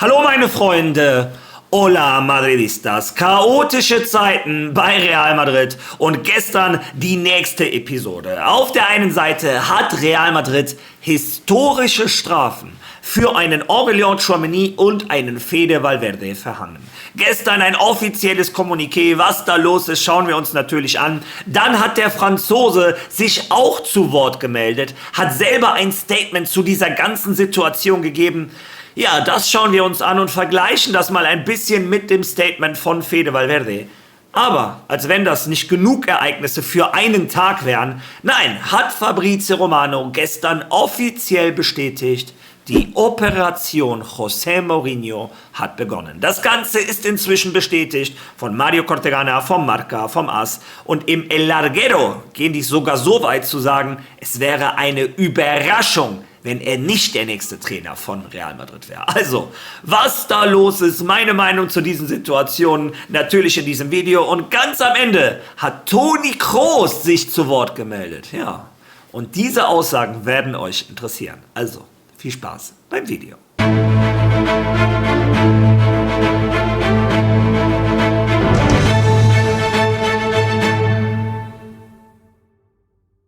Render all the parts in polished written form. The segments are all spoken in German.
Hallo meine Freunde, hola Madridistas, chaotische Zeiten bei Real Madrid und gestern die nächste Episode. Auf der einen Seite hat Real Madrid historische Strafen für einen Aurélien Tchouaméni und einen Fede Valverde verhangen. Gestern ein offizielles Kommuniqué, was da los ist, schauen wir uns natürlich an. Dann hat der Franzose sich auch zu Wort gemeldet, hat selber ein Statement zu dieser ganzen Situation gegeben. Ja, das schauen wir uns an und vergleichen das mal ein bisschen mit dem Statement von Fede Valverde. Aber, als wenn das nicht genug Ereignisse für einen Tag wären, nein, hat Fabrizio Romano gestern offiziell bestätigt, die Operation José Mourinho hat begonnen. Das Ganze ist inzwischen bestätigt von Mario Cortegana, vom Marca, vom AS. Und im El Larguero gehen die sogar so weit zu sagen, es wäre eine Überraschung, wenn er nicht der nächste Trainer von Real Madrid wäre. Also, was da los ist, meine Meinung zu diesen Situationen, natürlich in diesem Video. Und ganz am Ende hat Toni Kroos sich zu Wort gemeldet. Ja, und diese Aussagen werden euch interessieren. Also, viel Spaß beim Video.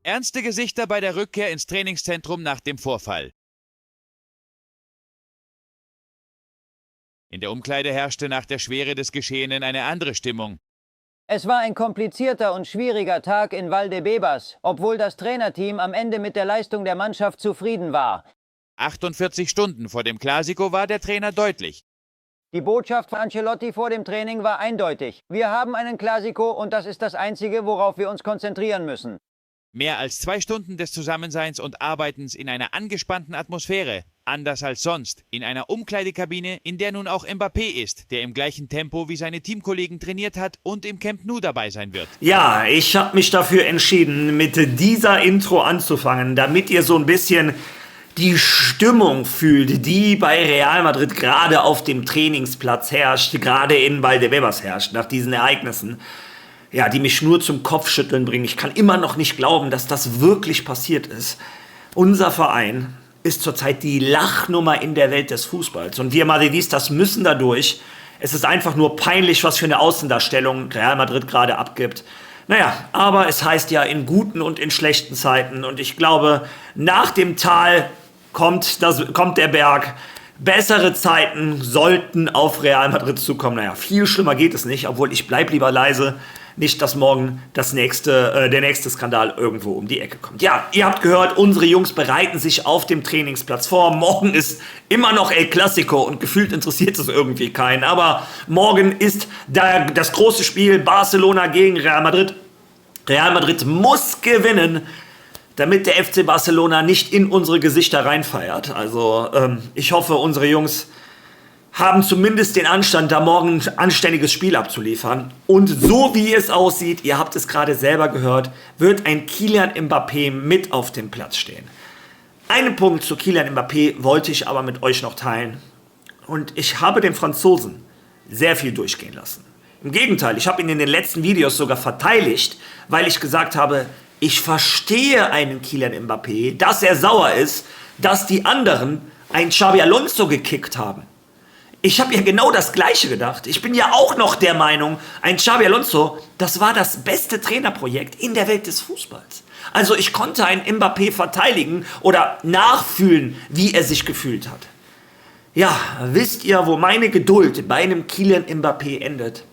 Ernste Gesichter bei der Rückkehr ins Trainingszentrum nach dem Vorfall. In der Umkleide herrschte nach der Schwere des Geschehenen eine andere Stimmung. Es war ein komplizierter und schwieriger Tag in Valdebebas, obwohl das Trainerteam am Ende mit der Leistung der Mannschaft zufrieden war. 48 Stunden vor dem Clásico war der Trainer deutlich. Die Botschaft von Ancelotti vor dem Training war eindeutig. Wir haben einen Clásico und das ist das Einzige, worauf wir uns konzentrieren müssen. Mehr als 2 Stunden des Zusammenseins und Arbeitens in einer angespannten Atmosphäre. Anders als sonst. In einer Umkleidekabine, in der nun auch Mbappé ist, der im gleichen Tempo wie seine Teamkollegen trainiert hat und im Camp Nou dabei sein wird. Ja, ich habe mich dafür entschieden, mit dieser Intro anzufangen, damit ihr so ein bisschen die Stimmung fühlt, die bei Real Madrid gerade auf dem Trainingsplatz herrscht, gerade in Valdebebas herrscht, nach diesen Ereignissen. Ja, die mich nur zum Kopfschütteln bringen. Ich kann immer noch nicht glauben, dass das wirklich passiert ist. Unser Verein ist zurzeit die Lachnummer in der Welt des Fußballs. Und wir Madridistas müssen da durch. Es ist einfach nur peinlich, was für eine Außendarstellung Real Madrid gerade abgibt. Naja, aber es heißt ja in guten und in schlechten Zeiten. Und ich glaube, nach dem Tal kommt der Berg. Bessere Zeiten sollten auf Real Madrid zukommen. Naja, viel schlimmer geht es nicht, obwohl ich bleib lieber leise. Nicht, dass morgen der nächste Skandal irgendwo um die Ecke kommt. Ja, ihr habt gehört, unsere Jungs bereiten sich auf dem Trainingsplatz vor. Morgen ist immer noch El Clásico und gefühlt interessiert es irgendwie keinen. Aber morgen ist das große Spiel Barcelona gegen Real Madrid. Real Madrid muss gewinnen, damit der FC Barcelona nicht in unsere Gesichter reinfeiert. Also ich hoffe, unsere Jungs haben zumindest den Anstand, da morgen ein anständiges Spiel abzuliefern. Und so wie es aussieht, ihr habt es gerade selber gehört, wird ein Kylian Mbappé mit auf dem Platz stehen. Einen Punkt zu Kylian Mbappé wollte ich aber mit euch noch teilen. Und ich habe den Franzosen sehr viel durchgehen lassen. Im Gegenteil, ich habe ihn in den letzten Videos sogar verteidigt, weil ich gesagt habe, ich verstehe einen Kylian Mbappé, dass er sauer ist, dass die anderen einen Xabi Alonso gekickt haben. Ich habe ja genau das Gleiche gedacht. Ich bin ja auch noch der Meinung, ein Xabi Alonso, das war das beste Trainerprojekt in der Welt des Fußballs. Also ich konnte einen Mbappé verteidigen oder nachfühlen, wie er sich gefühlt hat. Ja, wisst ihr, wo meine Geduld bei einem Kylian Mbappé endet?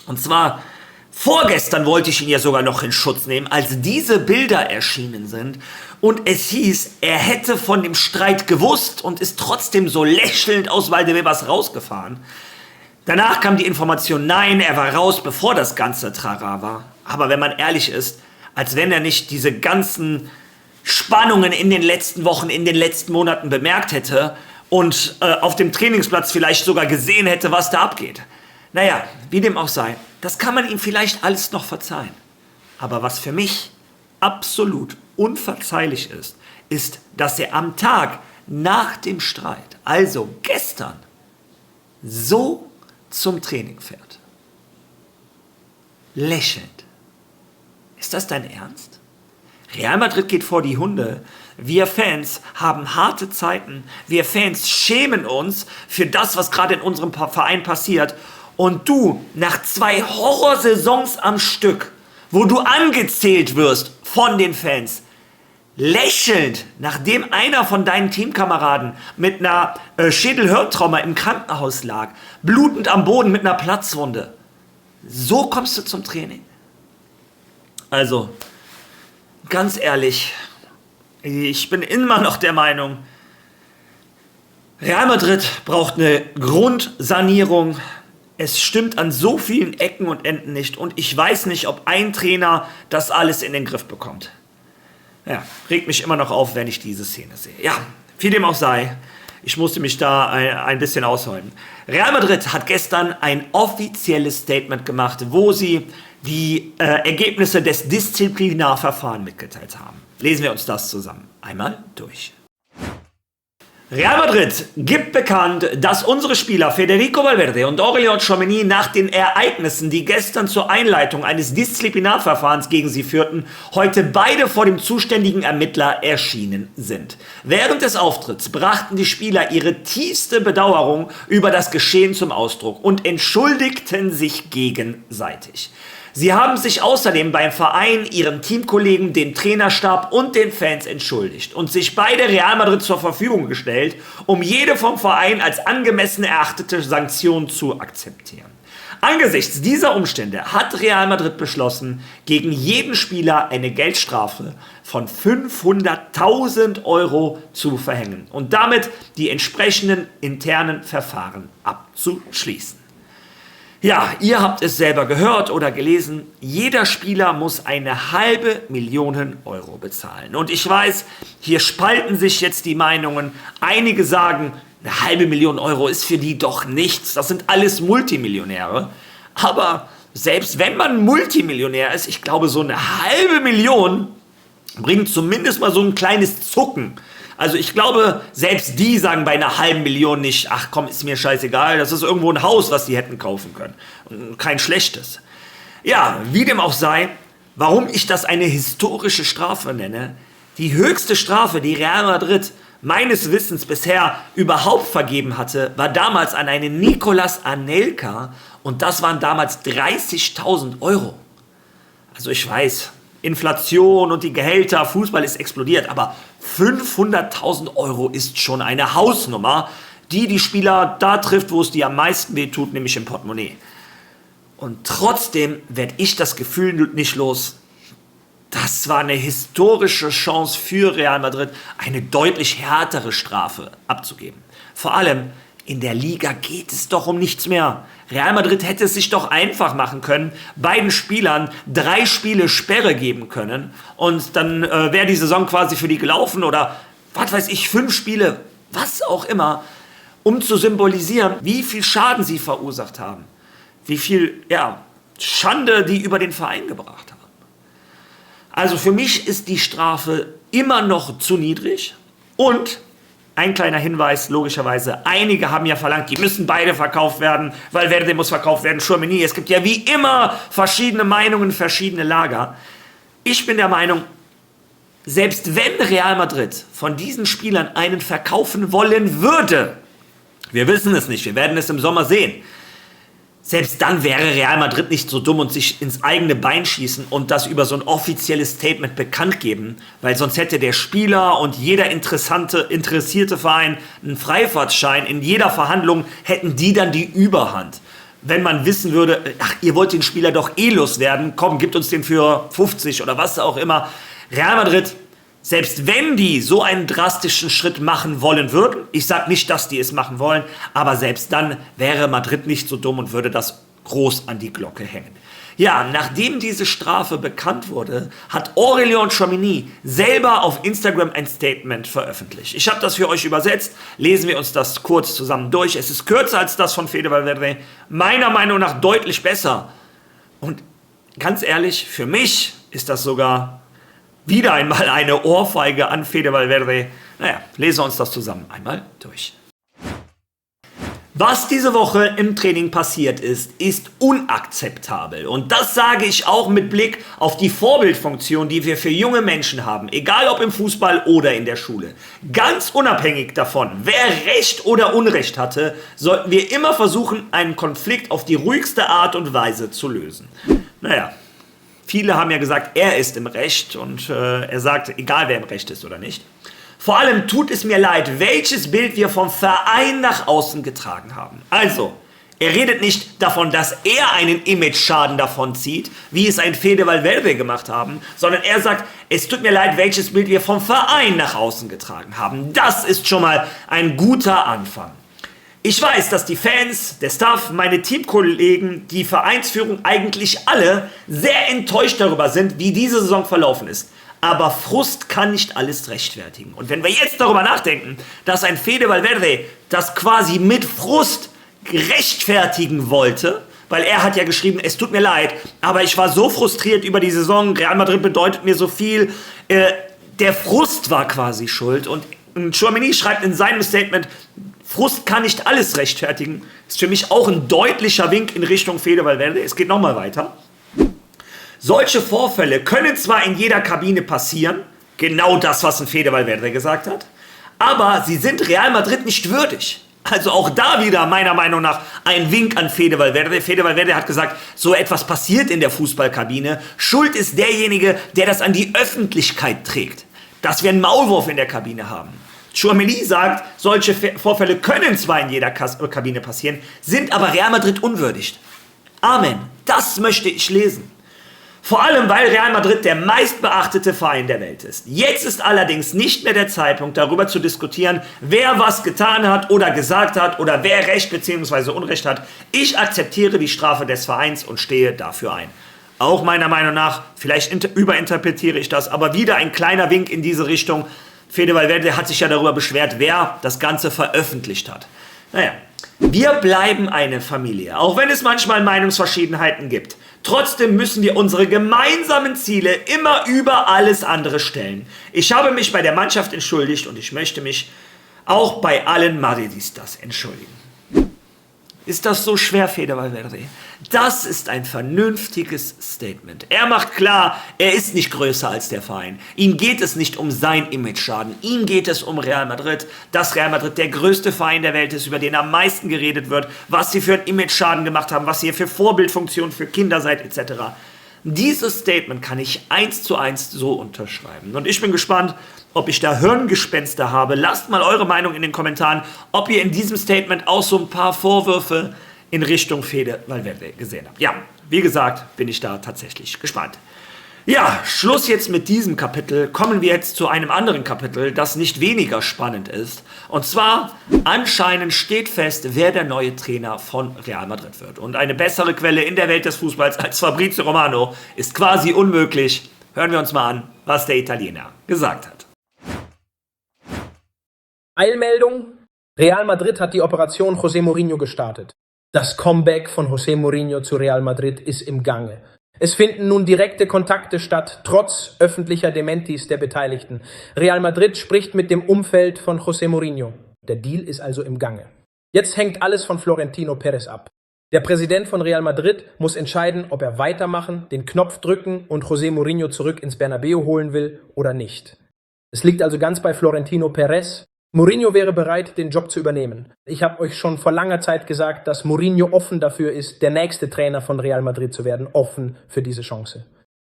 Und zwar, vorgestern wollte ich ihn ja sogar noch in Schutz nehmen, als diese Bilder erschienen sind und es hieß, er hätte von dem Streit gewusst und ist trotzdem so lächelnd aus Valdebebas rausgefahren. Danach kam die Information, nein, er war raus, bevor das ganze Trara war. Aber wenn man ehrlich ist, als wenn er nicht diese ganzen Spannungen in den letzten Wochen, in den letzten Monaten bemerkt hätte und auf dem Trainingsplatz vielleicht sogar gesehen hätte, was da abgeht. Naja, wie dem auch sei, das kann man ihm vielleicht alles noch verzeihen. Aber was für mich absolut unverzeihlich ist, dass er am Tag nach dem Streit, also gestern, so zum Training fährt. Lächelnd. Ist das dein Ernst? Real Madrid geht vor die Hunde, Wir Fans haben harte Zeiten. Wir Fans schämen uns für das, was gerade in unserem Verein passiert. Und du, nach 2 Horrorsaisons am Stück, wo du angezählt wirst von den Fans, lächelnd, nachdem einer von deinen Teamkameraden mit einer Schädelhirntrauma im Krankenhaus lag, blutend am Boden mit einer Platzwunde. So kommst du zum Training. Also, ganz ehrlich, ich bin immer noch der Meinung, Real Madrid braucht eine Grundsanierung. Es stimmt an so vielen Ecken und Enden nicht und ich weiß nicht, ob ein Trainer das alles in den Griff bekommt. Ja, regt mich immer noch auf, wenn ich diese Szene sehe. Ja, wie dem auch sei, ich musste mich da ein bisschen ausholen. Real Madrid hat gestern ein offizielles Statement gemacht, wo sie die Ergebnisse des Disziplinarverfahrens mitgeteilt haben. Lesen wir uns das zusammen einmal durch. Real Madrid gibt bekannt, dass unsere Spieler Federico Valverde und Aurélien Tchouaméni nach den Ereignissen, die gestern zur Einleitung eines Disziplinarverfahrens gegen sie führten, heute beide vor dem zuständigen Ermittler erschienen sind. Während des Auftritts brachten die Spieler ihre tiefste Bedauerung über das Geschehen zum Ausdruck und entschuldigten sich gegenseitig. Sie haben sich außerdem beim Verein, ihren Teamkollegen, dem Trainerstab und den Fans entschuldigt und sich beide Real Madrid zur Verfügung gestellt, um jede vom Verein als angemessen erachtete Sanktion zu akzeptieren. Angesichts dieser Umstände hat Real Madrid beschlossen, gegen jeden Spieler eine Geldstrafe von 500.000 Euro zu verhängen und damit die entsprechenden internen Verfahren abzuschließen. Ja, ihr habt es selber gehört oder gelesen, jeder Spieler muss 500.000 Euro bezahlen. Und ich weiß, hier spalten sich jetzt die Meinungen. Einige sagen, 500.000 Euro ist für die doch nichts, das sind alles Multimillionäre. Aber selbst wenn man Multimillionär ist, ich glaube, so 500.000 bringt zumindest mal so ein kleines Zucken. Also ich glaube, selbst die sagen bei 500.000 nicht, ach komm, ist mir scheißegal, das ist irgendwo ein Haus, was die hätten kaufen können. Und kein schlechtes. Ja, wie dem auch sei, warum ich das eine historische Strafe nenne, die höchste Strafe, die Real Madrid meines Wissens bisher überhaupt vergeben hatte, war damals an einen Nicolas Anelka und das waren damals 30.000 Euro. Also ich weiß, Inflation und die Gehälter, Fußball ist explodiert, aber 500.000 Euro ist schon eine Hausnummer, die die Spieler da trifft, wo es die am meisten wehtut, nämlich im Portemonnaie. Und trotzdem werde ich das Gefühl nicht los, das war eine historische Chance für Real Madrid, eine deutlich härtere Strafe abzugeben. Vor allem in der Liga geht es doch um nichts mehr. Real Madrid hätte es sich doch einfach machen können, beiden Spielern 3 Spiele Sperre geben können und dann wäre die Saison quasi für die gelaufen oder, was weiß ich, 5 Spiele, was auch immer, um zu symbolisieren, wie viel Schaden sie verursacht haben, wie viel Schande die über den Verein gebracht haben. Also für mich ist die Strafe immer noch zu niedrig und ein kleiner Hinweis, logischerweise, einige haben ja verlangt, die müssen beide verkauft werden, Valverde muss verkauft werden, Tchouaméni. Es gibt ja wie immer verschiedene Meinungen, verschiedene Lager. Ich bin der Meinung, selbst wenn Real Madrid von diesen Spielern einen verkaufen wollen würde, wir wissen es nicht, wir werden es im Sommer sehen, selbst dann wäre Real Madrid nicht so dumm und sich ins eigene Bein schießen und das über so ein offizielles Statement bekannt geben, weil sonst hätte der Spieler und jeder interessierte Verein einen Freifahrtschein. In jeder Verhandlung hätten die dann die Überhand. Wenn man wissen würde, ach, ihr wollt den Spieler doch eh loswerden, komm, gibt uns den für 50 oder was auch immer. Real Madrid, selbst wenn die so einen drastischen Schritt machen wollen würden, ich sage nicht, dass die es machen wollen, aber selbst dann wäre Madrid nicht so dumm und würde das groß an die Glocke hängen. Ja, nachdem diese Strafe bekannt wurde, hat Aurélien Tchouaméni selber auf Instagram ein Statement veröffentlicht. Ich habe das für euch übersetzt, lesen wir uns das kurz zusammen durch. Es ist kürzer als das von Fede Valverde, meiner Meinung nach deutlich besser. Und ganz ehrlich, für mich ist das sogar wieder einmal eine Ohrfeige an Fede Valverde. Naja, lesen wir uns das zusammen einmal durch. Was diese Woche im Training passiert ist unakzeptabel. Und das sage ich auch mit Blick auf die Vorbildfunktion, die wir für junge Menschen haben, egal ob im Fußball oder in der Schule. Ganz unabhängig davon, wer Recht oder Unrecht hatte, sollten wir immer versuchen, einen Konflikt auf die ruhigste Art und Weise zu lösen. Naja, viele haben ja gesagt, er ist im Recht und er sagt, egal wer im Recht ist oder nicht. Vor allem tut es mir leid, welches Bild wir vom Verein nach außen getragen haben. Also, er redet nicht davon, dass er einen Image-Schaden davon zieht, wie es ein Fede Valverde gemacht haben, sondern er sagt, es tut mir leid, welches Bild wir vom Verein nach außen getragen haben. Das ist schon mal ein guter Anfang. Ich weiß, dass die Fans, der Staff, meine Teamkollegen, die Vereinsführung eigentlich alle sehr enttäuscht darüber sind, wie diese Saison verlaufen ist. Aber Frust kann nicht alles rechtfertigen. Und wenn wir jetzt darüber nachdenken, dass ein Fede Valverde das quasi mit Frust rechtfertigen wollte, weil er hat ja geschrieben, es tut mir leid, aber ich war so frustriert über die Saison, Real Madrid bedeutet mir so viel, der Frust war quasi schuld. Und Tchouaméni schreibt in seinem Statement, Frust kann nicht alles rechtfertigen, ist für mich auch ein deutlicher Wink in Richtung Fede Valverde. Es geht nochmal weiter. Solche Vorfälle können zwar in jeder Kabine passieren, genau das, was ein Fede Valverde gesagt hat, aber sie sind Real Madrid nicht würdig. Also auch da wieder meiner Meinung nach ein Wink an Fede Valverde. Fede Valverde hat gesagt, so etwas passiert in der Fußballkabine. Schuld ist derjenige, der das an die Öffentlichkeit trägt. Dass wir einen Maulwurf in der Kabine haben. Tchouaméni sagt, solche Vorfälle können zwar in jeder Kabine passieren, sind aber Real Madrid unwürdig. Amen. Das möchte ich lesen. Vor allem, weil Real Madrid der meistbeachtete Verein der Welt ist. Jetzt ist allerdings nicht mehr der Zeitpunkt, darüber zu diskutieren, wer was getan hat oder gesagt hat oder wer Recht bzw. Unrecht hat. Ich akzeptiere die Strafe des Vereins und stehe dafür ein. Auch meiner Meinung nach, vielleicht überinterpretiere ich das, aber wieder ein kleiner Wink in diese Richtung. Fede Valverde hat sich ja darüber beschwert, wer das Ganze veröffentlicht hat. Naja, wir bleiben eine Familie, auch wenn es manchmal Meinungsverschiedenheiten gibt. Trotzdem müssen wir unsere gemeinsamen Ziele immer über alles andere stellen. Ich habe mich bei der Mannschaft entschuldigt und ich möchte mich auch bei allen Madridistas entschuldigen. Ist das so schwer, Fede Valverde? Das ist ein vernünftiges Statement. Er macht klar, er ist nicht größer als der Verein. Ihm geht es nicht um sein Image-Schaden. Ihm geht es um Real Madrid. Dass Real Madrid der größte Verein der Welt ist, über den am meisten geredet wird, was sie für einen Image-Schaden gemacht haben, was ihr für Vorbildfunktionen für Kinder seid, etc. Dieses Statement kann ich 1:1 so unterschreiben. Und ich bin gespannt, ob ich da Hirngespenster habe. Lasst mal eure Meinung in den Kommentaren, ob ihr in diesem Statement auch so ein paar Vorwürfe in Richtung Fede Valverde gesehen habt. Ja, wie gesagt, bin ich da tatsächlich gespannt. Ja, Schluss jetzt mit diesem Kapitel. Kommen wir jetzt zu einem anderen Kapitel, das nicht weniger spannend ist. Und zwar, anscheinend steht fest, wer der neue Trainer von Real Madrid wird. Und eine bessere Quelle in der Welt des Fußballs als Fabrizio Romano ist quasi unmöglich. Hören wir uns mal an, was der Italiener gesagt hat. Eilmeldung: Real Madrid hat die Operation José Mourinho gestartet. Das Comeback von José Mourinho zu Real Madrid ist im Gange. Es finden nun direkte Kontakte statt, trotz öffentlicher Dementis der Beteiligten. Real Madrid spricht mit dem Umfeld von José Mourinho. Der Deal ist also im Gange. Jetzt hängt alles von Florentino Pérez ab. Der Präsident von Real Madrid muss entscheiden, ob er weitermachen, den Knopf drücken und José Mourinho zurück ins Bernabéu holen will oder nicht. Es liegt also ganz bei Florentino Pérez. Mourinho wäre bereit, den Job zu übernehmen. Ich habe euch schon vor langer Zeit gesagt, dass Mourinho offen dafür ist, der nächste Trainer von Real Madrid zu werden, offen für diese Chance.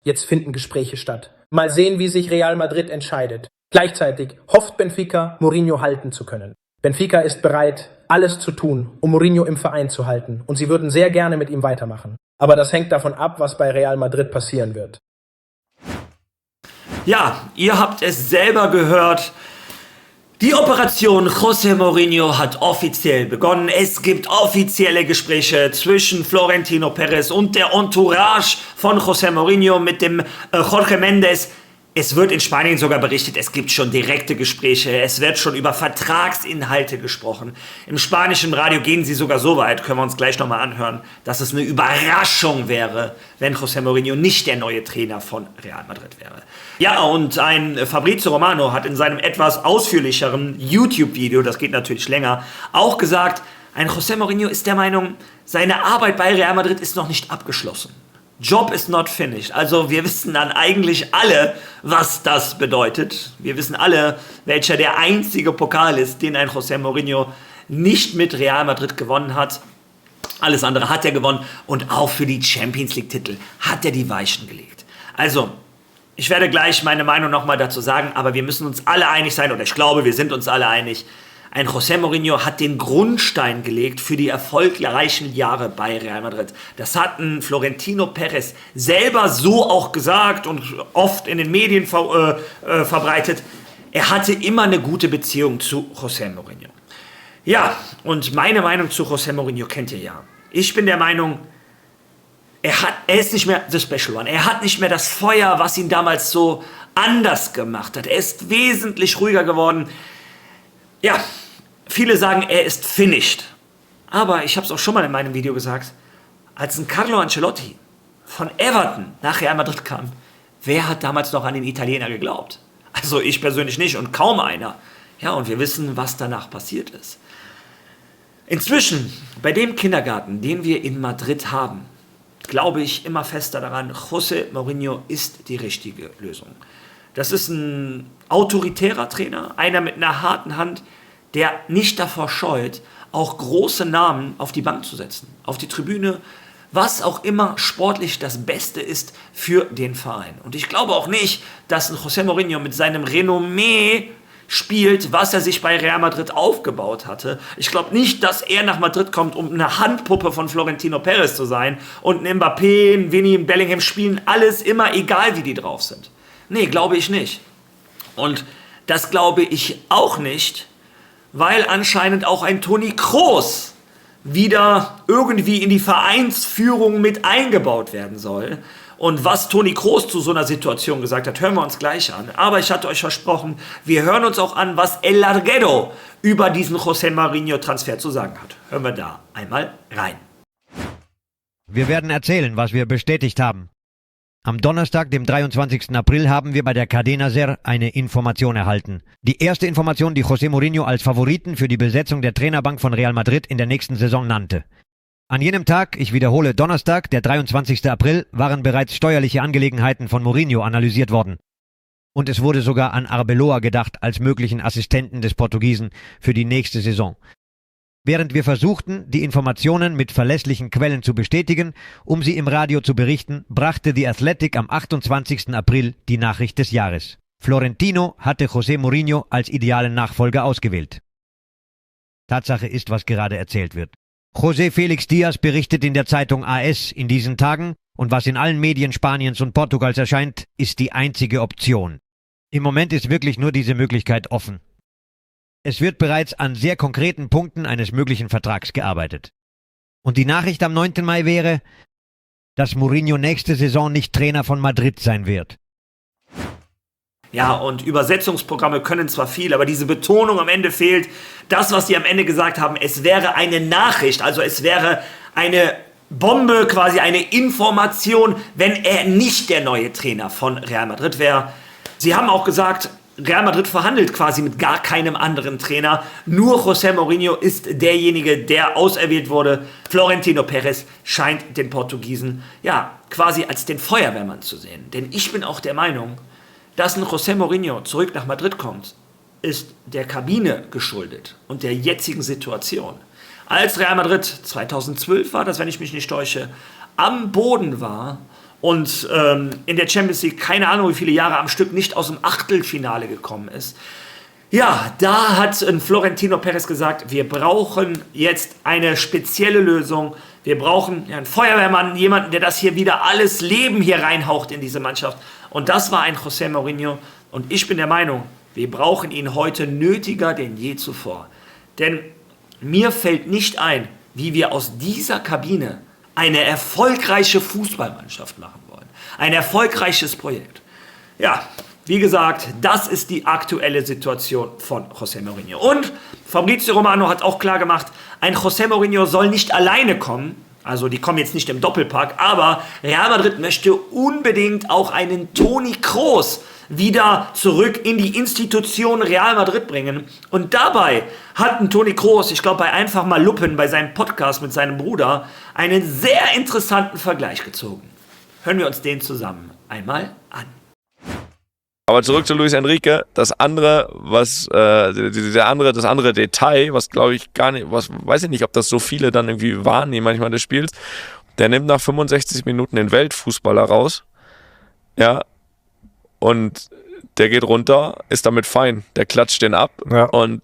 Jetzt finden Gespräche statt. Mal sehen, wie sich Real Madrid entscheidet. Gleichzeitig hofft Benfica, Mourinho halten zu können. Benfica ist bereit, alles zu tun, um Mourinho im Verein zu halten, und sie würden sehr gerne mit ihm weitermachen. Aber das hängt davon ab, was bei Real Madrid passieren wird. Ja, ihr habt es selber gehört. Die Operation José Mourinho hat offiziell begonnen. Es gibt offizielle Gespräche zwischen Florentino Pérez und der Entourage von José Mourinho mit dem Jorge Mendes. Es wird in Spanien sogar berichtet, es gibt schon direkte Gespräche, es wird schon über Vertragsinhalte gesprochen. Im spanischen Radio gehen sie sogar so weit, können wir uns gleich nochmal anhören, dass es eine Überraschung wäre, wenn José Mourinho nicht der neue Trainer von Real Madrid wäre. Ja, und ein Fabrizio Romano hat in seinem etwas ausführlicheren YouTube-Video, das geht natürlich länger, auch gesagt, Ein José Mourinho ist der Meinung, seine Arbeit bei Real Madrid ist noch nicht abgeschlossen. Job is not finished. Also wir wissen dann eigentlich alle, was das bedeutet. Wir wissen alle, welcher der einzige Pokal ist, den ein José Mourinho nicht mit Real Madrid gewonnen hat. Alles andere hat er gewonnen und auch für die Champions League Titel hat er die Weichen gelegt. Also, ich werde gleich meine Meinung nochmal dazu sagen, aber wir müssen uns alle einig sein, oder ich glaube, wir sind uns alle einig, ein José Mourinho hat den Grundstein gelegt für die erfolgreichen Jahre bei Real Madrid. Das hat ein Florentino Pérez selber so auch gesagt und oft in den Medien verbreitet. Er hatte immer eine gute Beziehung zu José Mourinho. Ja, und meine Meinung zu José Mourinho kennt ihr ja. Ich bin der Meinung, er ist nicht mehr the Special One. Er hat nicht mehr das Feuer, was ihn damals so anders gemacht hat. Er ist wesentlich ruhiger geworden. Ja, viele sagen, er ist finished. Aber ich habe es auch schon mal in meinem Video gesagt, als ein Carlo Ancelotti von Everton nach Real Madrid kam, wer hat damals noch an den Italiener geglaubt? Also ich persönlich nicht und kaum einer. Ja, und wir wissen, was danach passiert ist. Inzwischen, bei dem Kindergarten, den wir in Madrid haben, glaube ich immer fester daran, José Mourinho ist die richtige Lösung. Das ist ein autoritärer Trainer, einer mit einer harten Hand, der nicht davor scheut, auch große Namen auf die Bank zu setzen, auf die Tribüne, was auch immer sportlich das Beste ist für den Verein. Und ich glaube auch nicht, dass ein José Mourinho mit seinem Renommee spielt, was er sich bei Real Madrid aufgebaut hatte. Ich glaube nicht, dass er nach Madrid kommt, um eine Handpuppe von Florentino Pérez zu sein und ein Mbappé, ein Vinny, ein Bellingham spielen alles immer, egal wie die drauf sind. Nee, glaube ich nicht. Und das glaube ich auch nicht, weil anscheinend auch ein Toni Kroos wieder irgendwie in die Vereinsführung mit eingebaut werden soll. Und was Toni Kroos zu so einer Situation gesagt hat, hören wir uns gleich an. Aber ich hatte euch versprochen, wir hören uns auch an, was El Larguero über diesen José Mourinho-Transfer zu sagen hat. Hören wir da einmal rein. Wir werden erzählen, was wir bestätigt haben. Am Donnerstag, dem 23. April, haben wir bei der Cadena SER eine Information erhalten. Die erste Information, die José Mourinho als Favoriten für die Besetzung der Trainerbank von Real Madrid in der nächsten Saison nannte. An jenem Tag, ich wiederhole Donnerstag, der 23. April, waren bereits steuerliche Angelegenheiten von Mourinho analysiert worden. Und es wurde sogar an Arbeloa gedacht als möglichen Assistenten des Portugiesen für die nächste Saison. Während wir versuchten, die Informationen mit verlässlichen Quellen zu bestätigen, um sie im Radio zu berichten, brachte The Athletic am 28. April die Nachricht des Jahres. Florentino hatte José Mourinho als idealen Nachfolger ausgewählt. Tatsache ist, was gerade erzählt wird. José Félix Díaz berichtet in der Zeitung AS in diesen Tagen, und was in allen Medien Spaniens und Portugals erscheint, ist die einzige Option. Im Moment ist wirklich nur diese Möglichkeit offen. Es wird bereits an sehr konkreten Punkten eines möglichen Vertrags gearbeitet. Und die Nachricht am 9. Mai wäre, dass Mourinho nächste Saison nicht Trainer von Madrid sein wird. Ja, und Übersetzungsprogramme können zwar viel, aber diese Betonung am Ende fehlt. Das, was sie am Ende gesagt haben, es wäre eine Nachricht, also es wäre eine Bombe, quasi eine Information, wenn er nicht der neue Trainer von Real Madrid wäre. Sie haben auch gesagt, Real Madrid verhandelt quasi mit gar keinem anderen Trainer. Nur José Mourinho ist derjenige, der auserwählt wurde. Florentino Pérez scheint den Portugiesen ja quasi als den Feuerwehrmann zu sehen. Denn ich bin auch der Meinung, dass ein José Mourinho zurück nach Madrid kommt, ist der Kabine geschuldet und der jetzigen Situation. Als Real Madrid 2012 war das, wenn ich mich nicht täusche, am Boden war und in der Champions League keine Ahnung wie viele Jahre am Stück nicht aus dem Achtelfinale gekommen ist. Ja, da hat Florentino Pérez gesagt, wir brauchen jetzt eine spezielle Lösung. Wir brauchen einen Feuerwehrmann, jemanden, der das hier wieder alles Leben hier reinhaucht in diese Mannschaft. Und das war ein José Mourinho. Und ich bin der Meinung, wir brauchen ihn heute nötiger denn je zuvor. Denn mir fällt nicht ein, wie wir aus dieser Kabine eine erfolgreiche Fußballmannschaft machen wollen. Ein erfolgreiches Projekt. Ja, wie gesagt, das ist die aktuelle Situation von José Mourinho. Und Fabrizio Romano hat auch klar gemacht, ein José Mourinho soll nicht alleine kommen. Also die kommen jetzt nicht im Doppelpack, aber Real Madrid möchte unbedingt auch einen Toni Kroos wieder zurück in die Institution Real Madrid bringen. Und dabei hat Toni Kroos, ich glaube bei Einfach mal Luppen, bei seinem Podcast mit seinem Bruder, einen sehr interessanten Vergleich gezogen. Hören wir uns den zusammen einmal an. Aber zurück zu Luis Enrique, das andere Detail, was glaube ich gar nicht, weiß ich nicht, ob das so viele dann irgendwie wahrnehmen manchmal des Spiels, der nimmt nach 65 Minuten den Weltfußballer raus, ja, und der geht runter, ist damit fein, der klatscht den ab und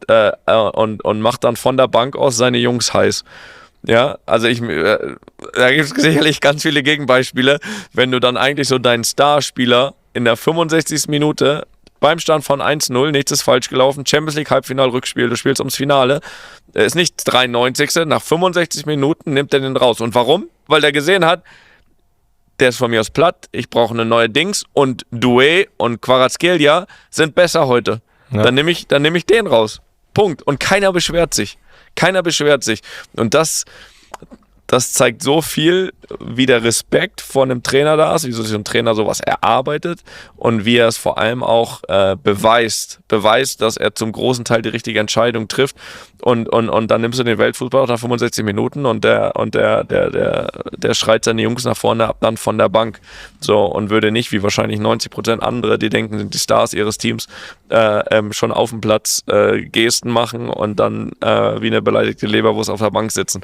macht dann von der Bank aus seine Jungs heiß. Ja, also da gibt es sicherlich ganz viele Gegenbeispiele, wenn du dann eigentlich so deinen Starspieler in der 65. Minute beim Stand von 1-0, nichts ist falsch gelaufen, Champions League Halbfinal-Rückspiel, du spielst ums Finale, ist nicht 93. Nach 65 Minuten nimmt er den raus. Und warum? Weil der gesehen hat, der ist von mir aus platt, ich brauche eine neue Dings und Doué und Kvaratskhelia sind besser heute. Ja. Dann nehme ich den raus. Punkt. Und keiner beschwert sich. Und das zeigt so viel, wie der Respekt vor einem Trainer da ist, wie sich ein Trainer sowas erarbeitet und wie er es vor allem auch beweist, dass er zum großen Teil die richtige Entscheidung trifft und dann nimmst du den Weltfußball nach 65 Minuten und der schreit seine Jungs nach vorne ab, dann von der Bank. So, und würde nicht, wie wahrscheinlich 90% andere, die denken, sind die Stars ihres Teams, schon auf dem Platz Gesten machen und dann wie eine beleidigte Leberwurst auf der Bank sitzen.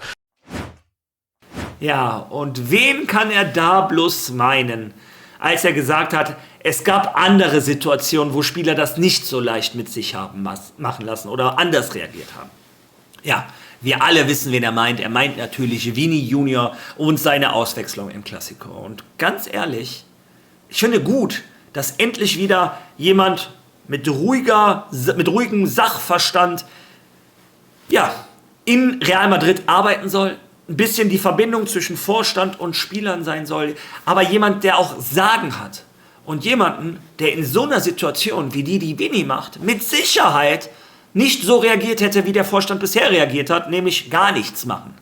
Ja, und wen kann er da bloß meinen, als er gesagt hat, es gab andere Situationen, wo Spieler das nicht so leicht mit sich haben machen lassen oder anders reagiert haben. Ja, wir alle wissen, wen er meint. Er meint natürlich Vini Junior und seine Auswechslung im Clasico. Und ganz ehrlich, ich finde gut, dass endlich wieder jemand mit ruhigem Sachverstand in Real Madrid arbeiten soll, ein bisschen die Verbindung zwischen Vorstand und Spielern sein soll, aber jemand, der auch Sagen hat und jemanden, der in so einer Situation, wie die Vini macht, mit Sicherheit nicht so reagiert hätte, wie der Vorstand bisher reagiert hat, nämlich gar nichts machen.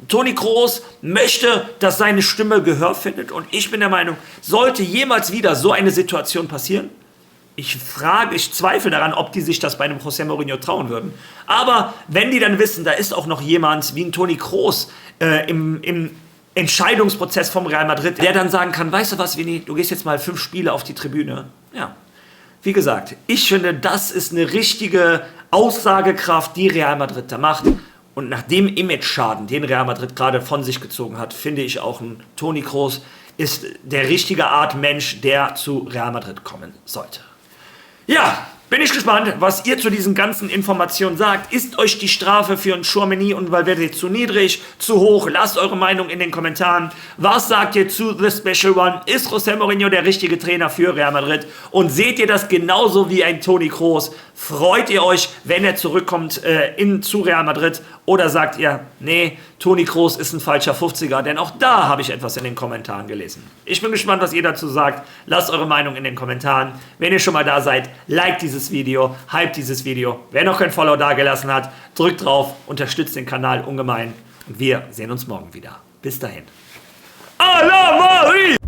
Toni Kroos möchte, dass seine Stimme Gehör findet und ich bin der Meinung, sollte jemals wieder so eine Situation passieren, ich zweifle daran, ob die sich das bei einem José Mourinho trauen würden. Aber wenn die dann wissen, da ist auch noch jemand wie ein Toni Kroos im Entscheidungsprozess vom Real Madrid, der dann sagen kann, weißt du was, Vini, du gehst jetzt mal 5 Spiele auf die Tribüne. Ja, wie gesagt, ich finde, das ist eine richtige Aussagekraft, die Real Madrid da macht. Und nach dem Image-Schaden, den Real Madrid gerade von sich gezogen hat, finde ich auch, ein Toni Kroos ist der richtige Art Mensch, der zu Real Madrid kommen sollte. Ja, bin ich gespannt, was ihr zu diesen ganzen Informationen sagt. Ist euch die Strafe für ein Tchouaméni und Valverde zu niedrig, zu hoch? Lasst eure Meinung in den Kommentaren. Was sagt ihr zu The Special One? Ist José Mourinho der richtige Trainer für Real Madrid? Und seht ihr das genauso wie ein Toni Kroos? Freut ihr euch, wenn er zurückkommt zu Real Madrid? Oder sagt ihr, nee, Toni Kroos ist ein falscher 50er? Denn auch da habe ich etwas in den Kommentaren gelesen. Ich bin gespannt, was ihr dazu sagt. Lasst eure Meinung in den Kommentaren. Wenn ihr schon mal da seid, liked dieses Video, hypt dieses Video. Wer noch kein Follow dagelassen hat, drückt drauf, unterstützt den Kanal ungemein. Und wir sehen uns morgen wieder. Bis dahin. À la Marie!